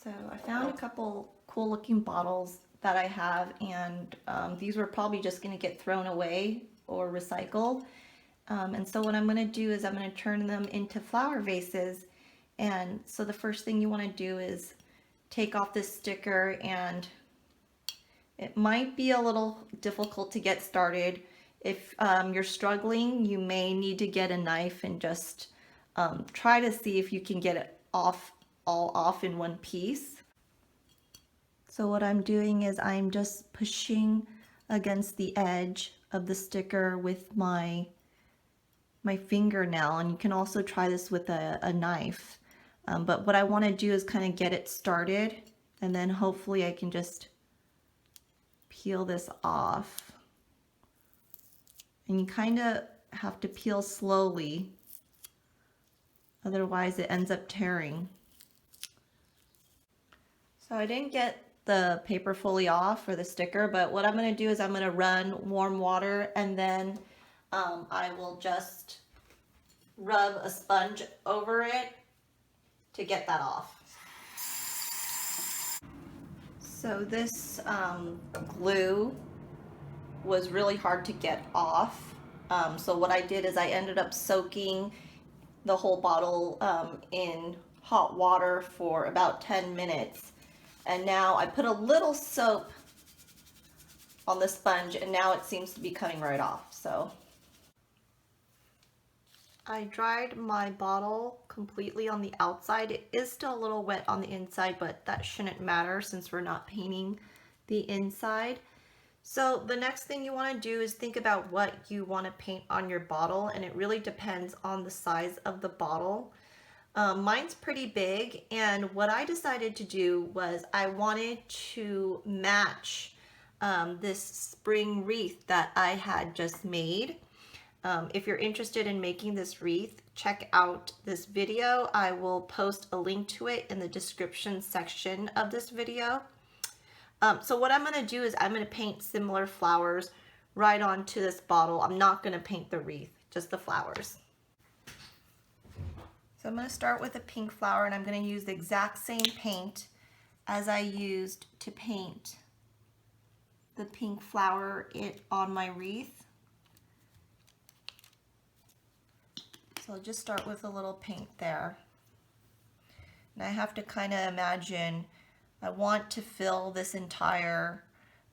So I found a couple cool looking bottles that I have, and these were probably just going to get thrown away or recycled. And so what I'm going to do is I'm going to turn them into flower vases. And so the first thing you want to do is take off this sticker, and it might be a little difficult to get started. If you're struggling, you may need to get a knife and just try to see if you can get it all off in one piece. So what I'm doing is I'm just pushing against the edge of the sticker with my fingernail, and you can also try this with a knife. But what I want to do is kind of get it started, and then hopefully I can just peel this off. And you kind of have to peel slowly, otherwise it ends up tearing. So I didn't get the paper fully off or the sticker, but what I'm going to do is I'm going to run warm water, and then I will just rub a sponge over it to get that off. So this glue was really hard to get off. So what I did is I ended up soaking the whole bottle in hot water for about 10 minutes. And now I put a little soap on the sponge, and now it seems to be coming right off. So I dried my bottle completely on the outside. It is still a little wet on the inside, but that shouldn't matter since we're not painting the inside. So the next thing you want to do is think about what you want to paint on your bottle, and it really depends on the size of the bottle. Mine's pretty big, and what I decided to do was I wanted to match this spring wreath that I had just made. If you're interested in making this wreath, check out this video. I will post a link to it in the description section of this video. So what I'm going to do is I'm going to paint similar flowers right onto this bottle. I'm not going to paint the wreath, just the flowers. So I'm going to start with a pink flower, and I'm going to use the exact same paint as I used to paint the pink flower on my wreath. So I'll just start with a little paint there. And I have to kind of imagine I want to fill this entire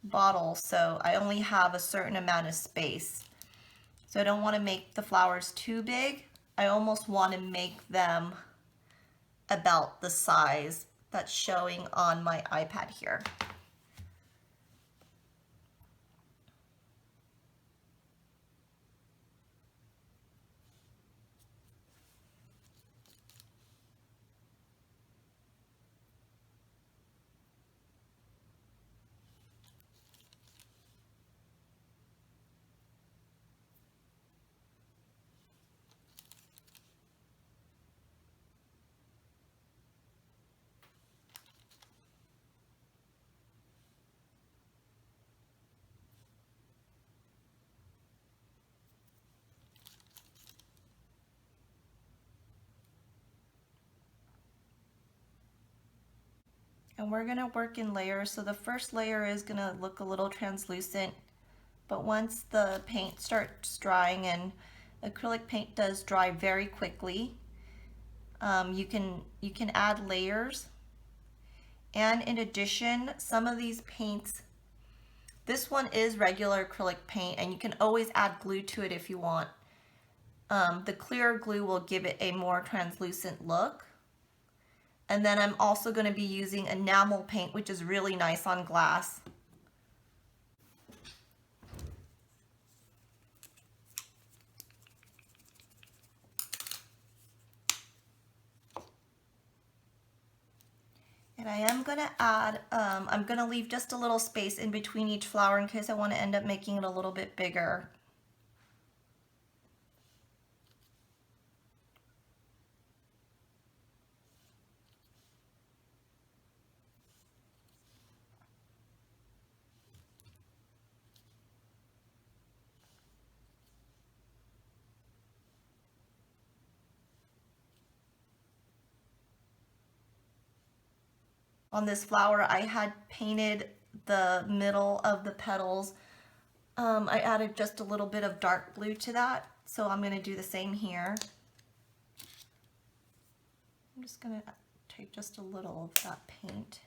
bottle, so I only have a certain amount of space. So I don't want to make the flowers too big. I almost want to make them about the size that's showing on my iPad here. And we're going to work in layers. So the first layer is going to look a little translucent, but once the paint starts drying, and acrylic paint does dry very quickly, you can add layers. And in addition, some of these paints, this one is regular acrylic paint, and you can always add glue to it if you want. The clear glue will give it a more translucent look. And then I'm also going to be using enamel paint, which is really nice on glass. And I am going to add, I'm going to leave just a little space in between each flower in case I want to end up making it a little bit bigger. On this flower, I had painted the middle of the petals. I added just a little bit of dark blue to that, so I'm going to do the same here. I'm just going to take just a little of that paint.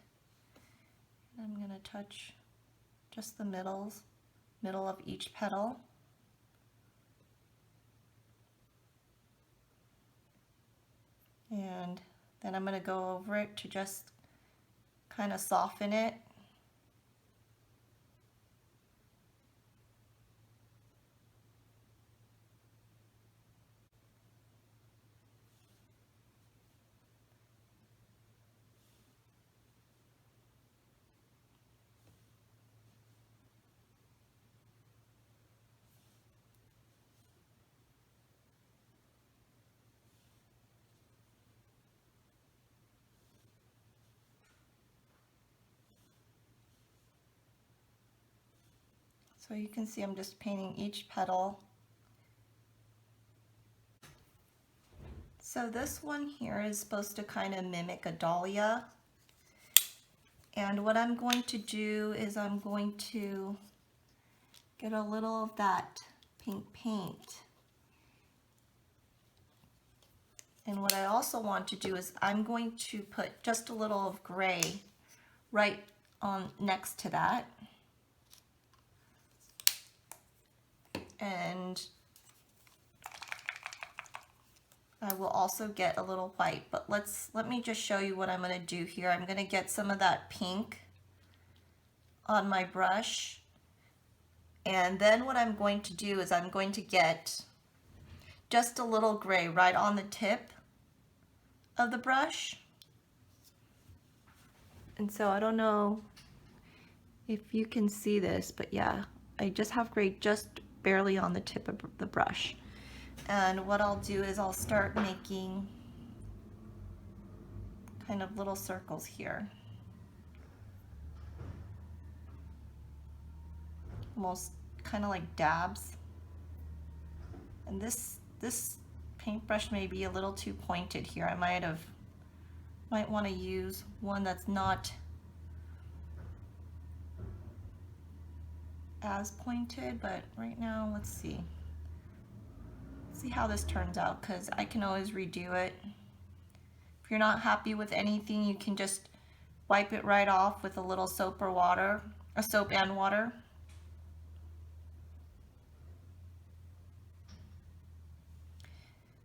I'm going to touch just the middle of each petal. And then I'm going to go over it to just kind of soften it. So you can see I'm just painting each petal. So this one here is supposed to kind of mimic a dahlia. And what I'm going to do is I'm going to get a little of that pink paint. And what I also want to do is I'm going to put just a little of gray right on next to that. And I will also get a little white, but let me just show you what I'm going to do here. I'm going to get some of that pink on my brush, and then what I'm going to do is I'm going to get just a little gray right on the tip of the brush. And so I don't know if you can see this, but yeah, I just have gray just barely on the tip of the brush. And what I'll do is I'll start making kind of little circles here. Almost kind of like dabs. And this paintbrush may be a little too pointed here. I might want to use one that's not as pointed, but right now let's see how this turns out, because I can always redo it. If you're not happy with anything, you can just wipe it right off with a little soap and water.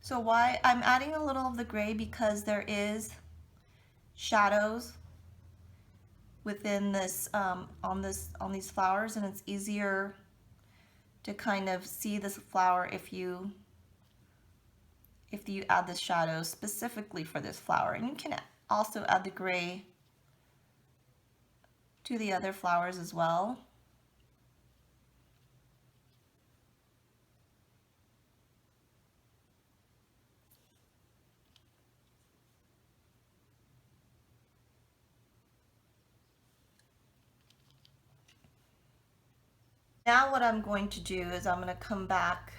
So why I'm adding a little of the gray, because there is shadows within this on these flowers, and it's easier to kind of see this flower if you add the shadows specifically for this flower. And you can also add the gray to the other flowers as well. Now what I'm going to do is I'm going to come back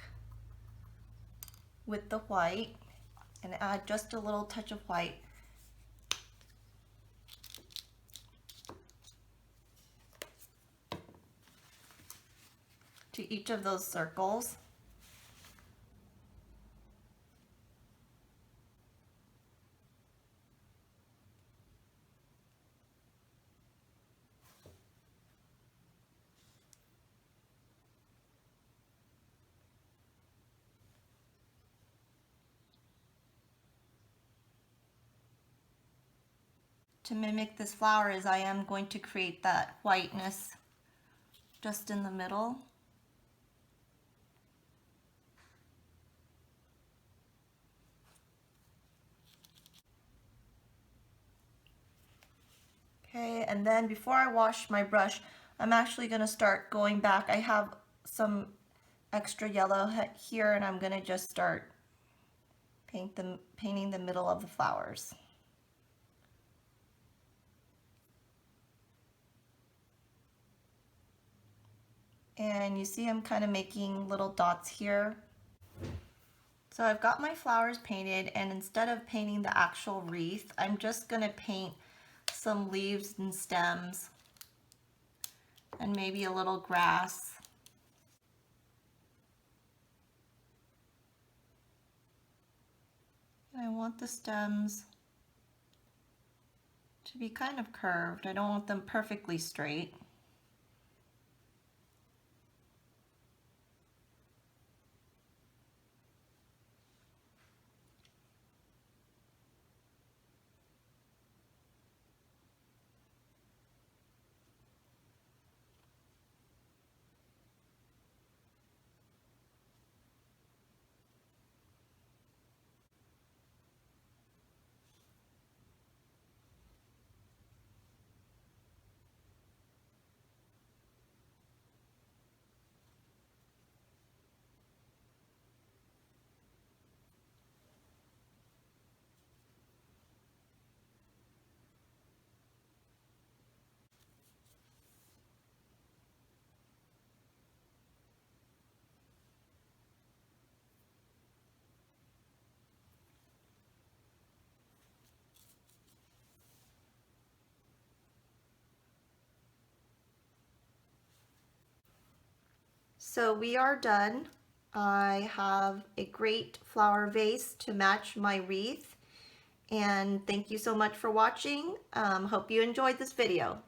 with the white and add just a little touch of white. To each of those circles. To mimic this flower is I am going to create that whiteness just in the middle. Okay, and then before I wash my brush, I'm actually going to start going back. I have some extra yellow here, and I'm going to just start painting the middle of the flowers. And you see I'm kind of making little dots here. So I've got my flowers painted, and instead of painting the actual wreath, I'm just going to paint some leaves and stems and maybe a little grass. And I want the stems to be kind of curved. I don't want them perfectly straight. So we are done. I have a great flower vase to match my wreath. And thank you so much for watching. Hope you enjoyed this video.